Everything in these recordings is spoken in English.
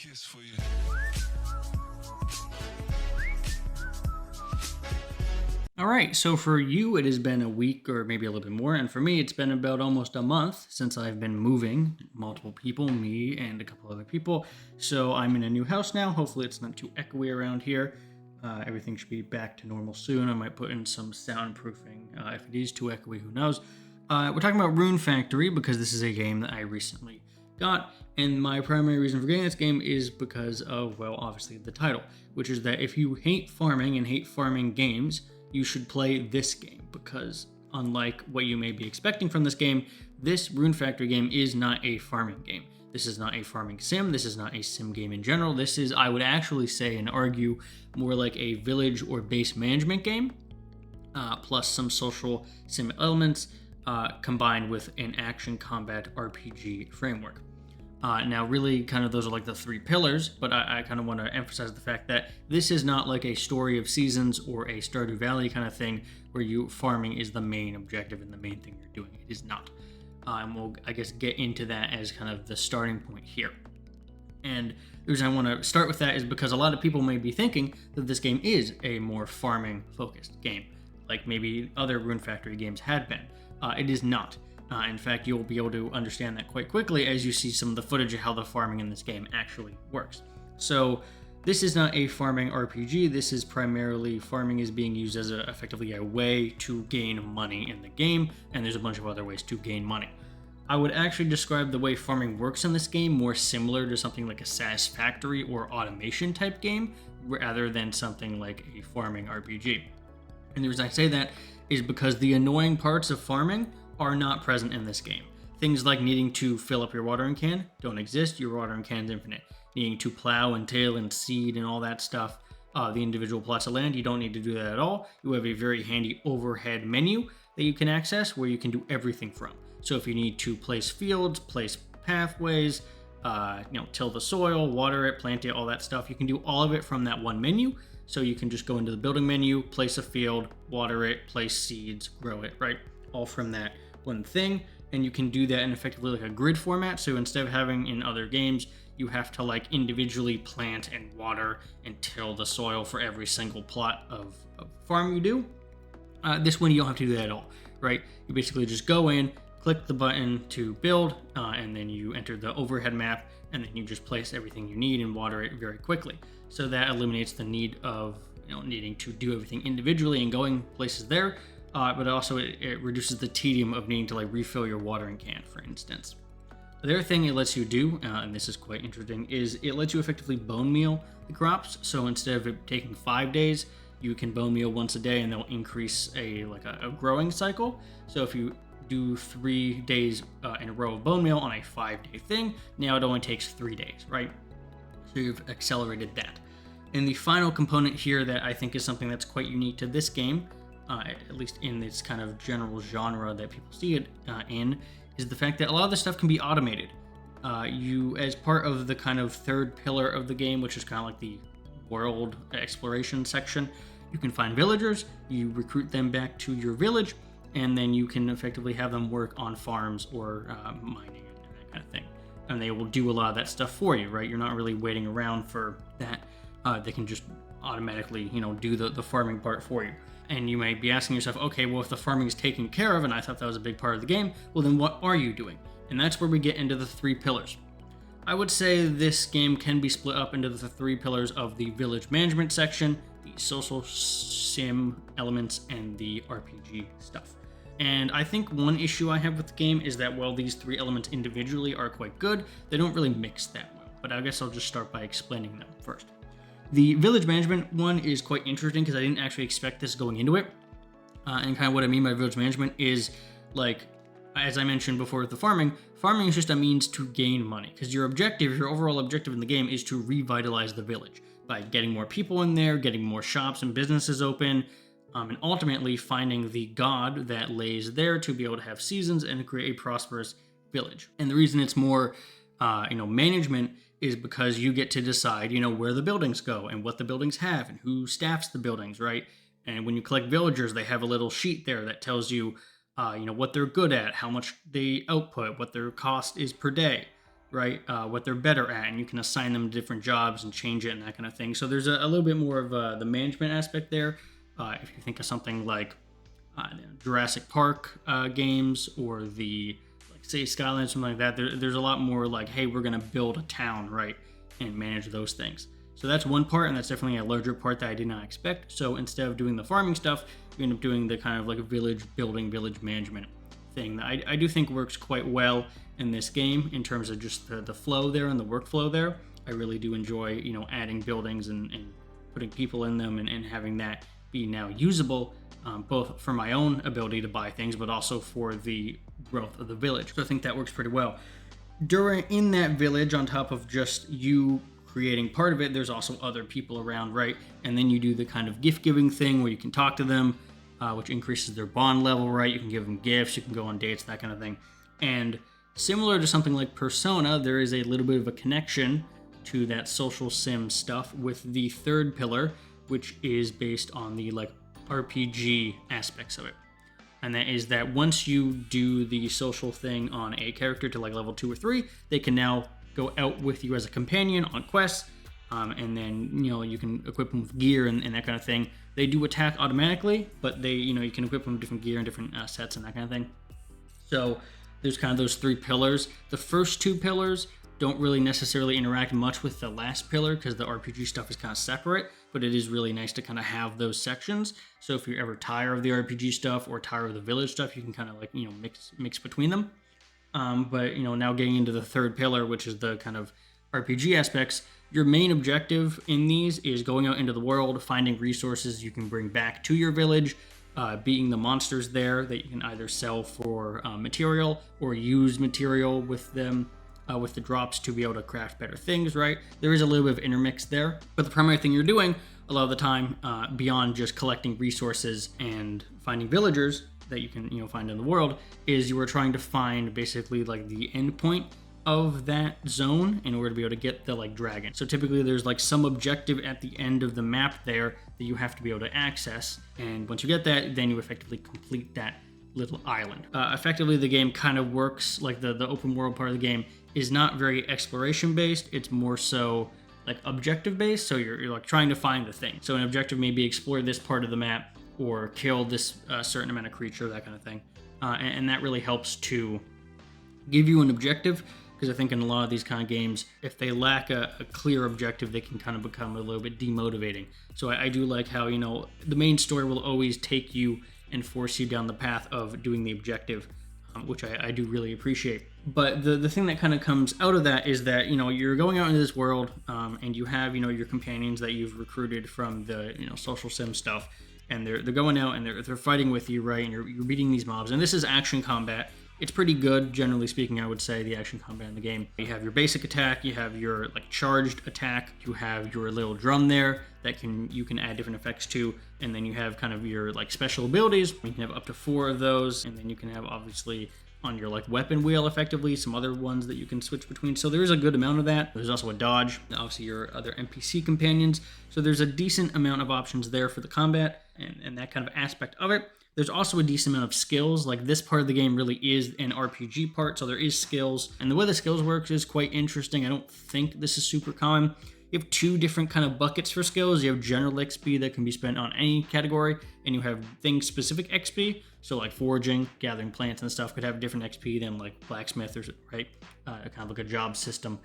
kiss for you. All right, so for you, it has been a week or maybe a little bit more, and for me, it's been about almost a month since I've been moving. Multiple people, me and a couple other people. So I'm in a new house now. Hopefully, it's not too echoey around here. Everything should be back to normal soon. I might put in some soundproofing. If it is too echoey, who knows? We're talking about Rune Factory because this is a game that I recently got, and my primary reason for getting this game is because of, well, obviously the title, which is that if you hate farming and hate farming games, you should play this game, because unlike what you may be expecting from this game, this Rune Factory game is not a farming game. This is not a farming sim. This is not a sim game in general. This is, I would actually say and argue, more like a village or base management game, plus some social sim elements, combined with an action combat RPG framework. Now, really, kind of those are like the three pillars, but I kind of want to emphasize the fact that this is not like a Story of Seasons or a Stardew Valley kind of thing where farming is the main objective and the main thing you're doing. It is not. And we'll, I guess, get into that as kind of the starting point here. And the reason I want to start with that is because a lot of people may be thinking that this game is a more farming-focused game, like maybe other Rune Factory games had been. It is not. In fact, you'll be able to understand that quite quickly as you see some of the footage of how the farming in this game actually works. So this is not a farming RPG. This is primarily, farming is being used as effectively a way to gain money in the game, and there's a bunch of other ways to gain money. I would actually describe the way farming works in this game more similar to something like a Satisfactory or automation type game, rather than something like a farming RPG. And the reason I say that is because the annoying parts of farming are not present in this game. Things like needing to fill up your watering can don't exist. Your watering can is infinite. Needing to plow and till and seed and all that stuff, the individual plots of land, you don't need to do that at all. You have a very handy overhead menu that you can access where you can do everything from. So if you need to place fields, place pathways, till the soil, water it, plant it, all that stuff, you can do all of it from that one menu. So you can just go into the building menu, place a field, water it, place seeds, grow it, right? All from that one thing. And you can do that in effectively like a grid format. So instead of having in other games, you have to like individually plant and water and till the soil for every single plot of farm you do. This one, you don't have to do that at all, right? You basically just go in, click the button to build, and then you enter the overhead map, and then you just place everything you need and water it very quickly. So that eliminates the need of needing to do everything individually and going places there. But also it reduces the tedium of needing to like refill your watering can, for instance. The other thing it lets you do, and this is quite interesting, is it lets you effectively bone meal the crops. So instead of it taking 5 days, you can bone meal once a day, and they'll increase a growing cycle. So if you do 3 days in a row of bone meal on a 5-day thing, now it only takes 3 days, right? So you've accelerated that. And the final component here that I think is something that's quite unique to this game, at least in this kind of general genre that people see it in, is the fact that a lot of this stuff can be automated. You, as part of the kind of third pillar of the game, which is kind of like the world exploration section, you can find villagers, you recruit them back to your village, and then you can effectively have them work on farms or mining and that kind of thing. And they will do a lot of that stuff for you, right? You're not really waiting around for that. They can just automatically, do the farming part for you. And you might be asking yourself, okay, well, if the farming is taken care of, and I thought that was a big part of the game, well, then what are you doing? And that's where we get into the three pillars. I would say this game can be split up into the three pillars of the village management section, the social sim elements, and the RPG stuff. And I think one issue I have with the game is that while these three elements individually are quite good, they don't really mix that well. But I guess I'll just start by explaining them first. The village management one is quite interesting because I didn't actually expect this going into it. And kind of what I mean by village management is, like, as I mentioned before with the farming is just a means to gain money. Because your overall objective in the game is to revitalize the village by getting more people in there, getting more shops and businesses open, and ultimately finding the god that lays there to be able to have seasons and create a prosperous village. And the reason it's more, management is because you get to decide, where the buildings go and what the buildings have and who staffs the buildings, right? And when you collect villagers, they have a little sheet there that tells you, what they're good at, how much they output, what their cost is per day. right? What they're better at, and you can assign them different jobs and change it and that kind of thing. So there's a little bit more of the management aspect there. If you think of something like Jurassic Park games or the like City Skylines, something like that, there's a lot more like, hey, we're gonna build a town, right, and manage those things. So that's one part, and that's definitely a larger part that I did not expect. So instead of doing the farming stuff, you end up doing the kind of like a village building, village management thing that I do think works quite well in this game in terms of just the flow there and the workflow there. I really do enjoy, adding buildings and putting people in them and having that be now usable, both for my own ability to buy things, but also for the growth of the village. So I think that works pretty well. In that village, on top of just you creating part of it, there's also other people around, right? And then you do the kind of gift giving thing where you can talk to them, which increases their bond level, right? You can give them gifts, you can go on dates, that kind of thing. And similar to something like Persona, there is a little bit of a connection to that social sim stuff with the third pillar, which is based on the like RPG aspects of it. And that is that once you do the social thing on a character to like level 2 or 3, they can now go out with you as a companion on quests, and then you can equip them with gear and that kind of thing. They do attack automatically, but they you can equip them with different gear and different sets and that kind of thing. So there's kind of those 3 pillars. The first 2 pillars don't really necessarily interact much with the last pillar because the RPG stuff is kind of separate, but it is really nice to kind of have those sections. So if you're ever tired of the RPG stuff or tired of the village stuff, you can kind of like mix between them. But now getting into the third pillar, which is the kind of RPG aspects, your main objective in these is going out into the world, finding resources you can bring back to your village, beating the monsters there that you can either sell for material or use material with them, with the drops to be able to craft better things, right? There is a little bit of intermix there, but the primary thing you're doing a lot of the time, beyond just collecting resources and finding villagers that you can find in the world, is you are trying to find basically like the end point of that zone in order to be able to get the like dragon. So typically there's like some objective at the end of the map there that you have to be able to access, and once you get that, then you effectively complete that little island. Effectively the game kind of works like the open world part of the game is not very exploration based, it's more so like objective based. So you're like trying to find the thing. So an objective may be explore this part of the map or kill this certain amount of creature, that kind of thing. And that really helps to give you an objective, because I think in a lot of these kind of games, if they lack a clear objective, they can kind of become a little bit demotivating. So I do like how, the main story will always take you and force you down the path of doing the objective, which I do really appreciate. But the thing that kind of comes out of that is that, you're going out into this world, and you have, your companions that you've recruited from the, social sim stuff, and they're going out and they're fighting with you, right? And you're beating these mobs, and this is action combat. It's pretty good, generally speaking, I would say, the action combat in the game. You have your basic attack, you have your like charged attack, you have your little drum there that you can add different effects to, and then you have kind of your like special abilities. You can have up to 4 of those, and then you can have obviously on your like weapon wheel effectively some other ones that you can switch between. So there is a good amount of that. There's also a dodge, obviously your other NPC companions. So there's a decent amount of options there for the combat and that kind of aspect of it. There's also a decent amount of skills. Like this part of the game really is an RPG part, so there is skills. And the way the skills works is quite interesting. I don't think this is super common. You have 2 different kind of buckets for skills. You have general XP that can be spent on any category, and you have thing-specific XP. So like foraging, gathering plants and stuff could have different XP than like blacksmith, or right? Kind of like a job system.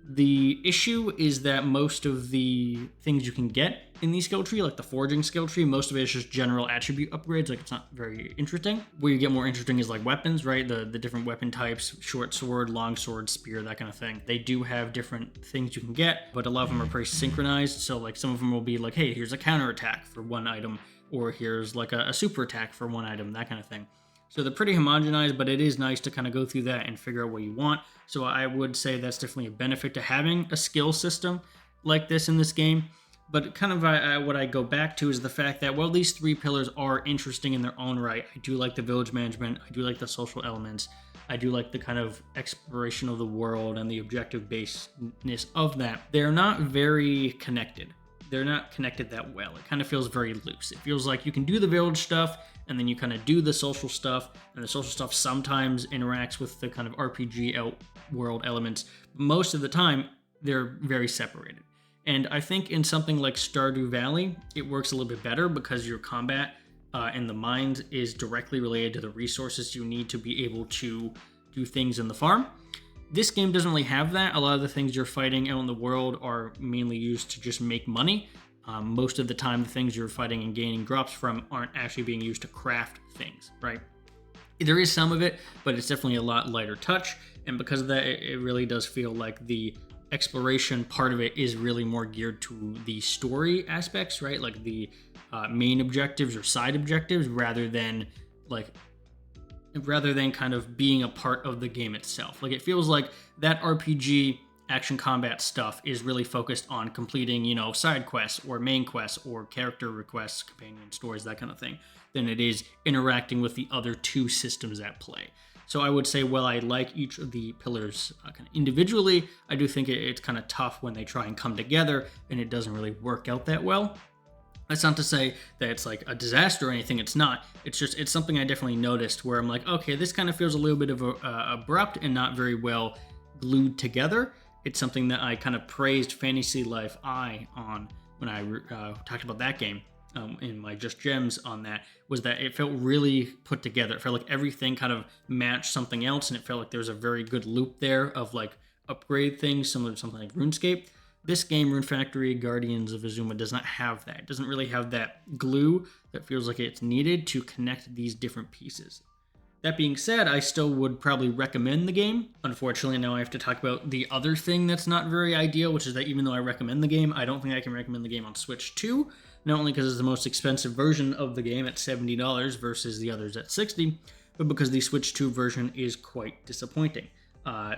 The issue is that most of the things you can get in the skill tree, like the foraging skill tree, most of it is just general attribute upgrades. Like it's not very interesting. Where you get more interesting is like weapons, right? The different weapon types, short sword, long sword, spear, that kind of thing. They do have different things you can get, but a lot of them are pretty synchronized. So like some of them will be like, hey, here's a counter attack for one item, or here's like a super attack for one item, that kind of thing. So they're pretty homogenized, but it is nice to kind of go through that and figure out what you want. So I would say that's definitely a benefit to having a skill system like this in this game. But kind of what I go back to is the fact that, well, these 3 pillars are interesting in their own right. I do like the village management. I do like the social elements. I do like the kind of exploration of the world and the objective basedness of that. They're not very connected. they're not connected that well. It kind of feels very loose. It feels like you can do the village stuff and then you kind of do the social stuff, and the social stuff sometimes interacts with the kind of RPG world elements. Most of the time, they're very separated. And I think in something like Stardew Valley, it works a little bit better because your combat in the mines is directly related to the resources you need to be able to do things in the farm. This game doesn't really have that. A lot of the things you're fighting out in the world are mainly used to just make money. Most of the time, the things you're fighting and gaining drops from aren't actually being used to craft things, right? There is some of it, but it's definitely a lot lighter touch. And because of that, it really does feel like the exploration part of it is really more geared to the story aspects, right? Like the main objectives or side objectives rather than kind of being a part of the game itself. Like, it feels like that RPG action combat stuff is really focused on completing, side quests or main quests or character requests, companion stories, that kind of thing, than it is interacting with the other two systems at play. So I would say, while I like each of the pillars kind of individually, I do think it's kind of tough when they try and come together and it doesn't really work out that well. That's not to say that it's like a disaster or anything. It's not. It's something I definitely noticed where I'm like, okay, this kind of feels a little bit of abrupt and not very well glued together. It's something that I kind of praised Fantasy Life I on when I talked about that game in my Just Gems on that, was that it felt really put together. It felt like everything kind of matched something else, and it felt like there was a very good loop there of like upgrade things, similar to something like RuneScape. This game, Rune Factory Guardians of Azuma, does not have that. It doesn't really have that glue that feels like it's needed to connect these different pieces. That being said, I still would probably recommend the game. Unfortunately, now I have to talk about the other thing that's not very ideal, which is that even though I recommend the game, I don't think I can recommend the game on Switch 2. Not only because it's the most expensive version of the game at $70 versus the others at $60, but because the Switch 2 version is quite disappointing.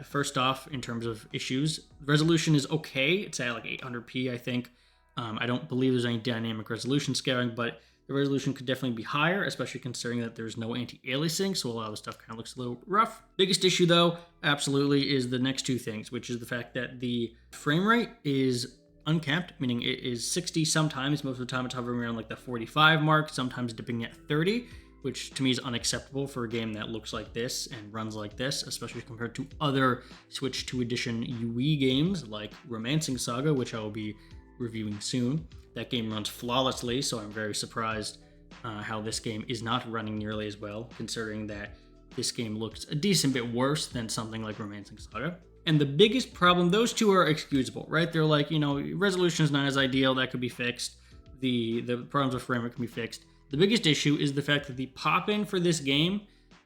First off, in terms of issues, resolution is okay. It's at like 800p, I think. I don't believe there's any dynamic resolution scaling, but the resolution could definitely be higher, especially considering that there's no anti-aliasing, so a lot of the stuff kind of looks a little rough. Biggest issue, though, absolutely, is the next two things, which is the fact that the frame rate is uncapped, meaning it is 60 sometimes. Most of the time it's hovering around like the 45 mark, sometimes dipping at 30, which to me is unacceptable for a game that looks like this and runs like this, especially compared to other Switch 2 Edition UE games like Romancing Saga, which I will be reviewing soon. That game runs flawlessly, so I'm very surprised how this game is not running nearly as well, considering that this game looks a decent bit worse than something like Romancing Saga. And the biggest problem, those two are excusable, right? They're like, resolution is not as ideal, that could be fixed. The problems with frame rate can be fixed. The biggest issue is the fact that the pop-in for this game,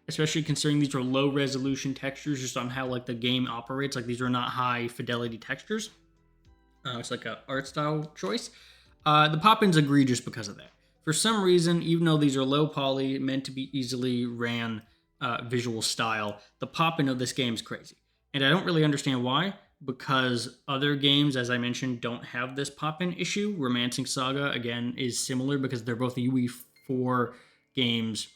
especially considering these are low-resolution textures just on how like the game operates, like these are not high-fidelity textures. It's like an art style choice. The pop-in's egregious because of that. For some reason, even though these are low-poly, meant to be easily ran visual style, the pop-in of this game is crazy. And I don't really understand why, because other games, as I mentioned, don't have this pop-in issue. Romancing Saga, again, is similar because they're both UE4 games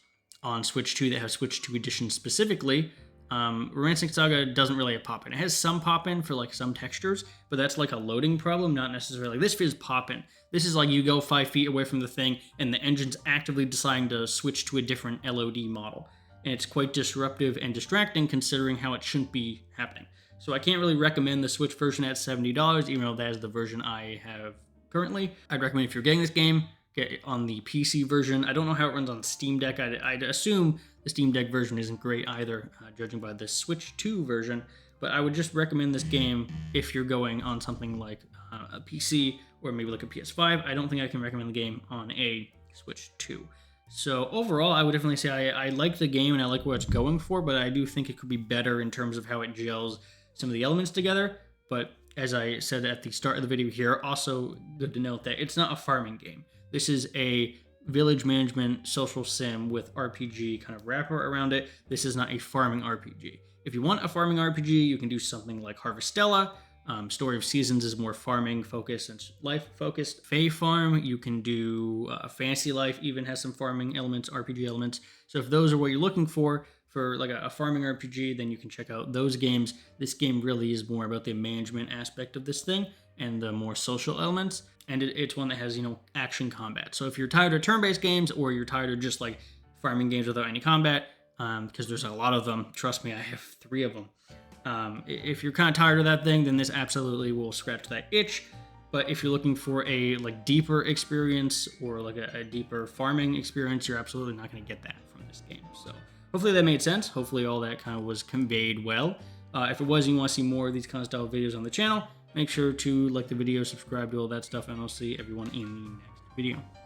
on Switch 2 that have Switch 2 Edition specifically. Romancing Saga doesn't really have pop-in. It has some pop-in for like some textures, but that's like a loading problem, not necessarily. This feels pop-in. This is like you go 5 feet away from the thing and the engine's actively deciding to switch to a different LOD model. And it's quite disruptive and distracting considering how it shouldn't be happening. So I can't really recommend the Switch version at $70, even though that is the version I have currently. I'd recommend if you're getting this game, get it on the PC version. I don't know how it runs on Steam Deck. I'd assume the Steam Deck version isn't great either, judging by the Switch 2 version. But I would just recommend this game if you're going on something like a PC or maybe like a PS5. I don't think I can recommend the game on a Switch 2. So overall, I would definitely say I like the game and I like what it's going for, but I do think it could be better in terms of how it gels some of the elements together. But as I said at the start of the video here, also good to note that it's not a farming game. This is a village management social sim with RPG kind of wrapper around it. This is not a farming RPG. If you want a farming RPG, you can do something like Harvestella. Story of Seasons is more farming focused and life focused. Fae Farm, you can do Fantasy Life, even has some farming elements, RPG elements. So if those are what you're looking for like a farming RPG, then you can check out those games. This game really is more about the management aspect of this thing, and the more social elements. And it's one that has, you know, action combat. So if you're tired of turn-based games, or you're tired of just like farming games without any combat, because there's a lot of them, trust me, I have 3 of them. If you're kind of tired of that thing, then this absolutely will scratch that itch. But if you're looking for a like deeper experience, or like a deeper farming experience, you're absolutely not going to get that from this game. So hopefully that made sense. Hopefully all that kind of was conveyed well. If it was, and you want to see more of these kind of style videos on the channel, make sure to like the video, subscribe to all that stuff, and I'll see everyone in the next video.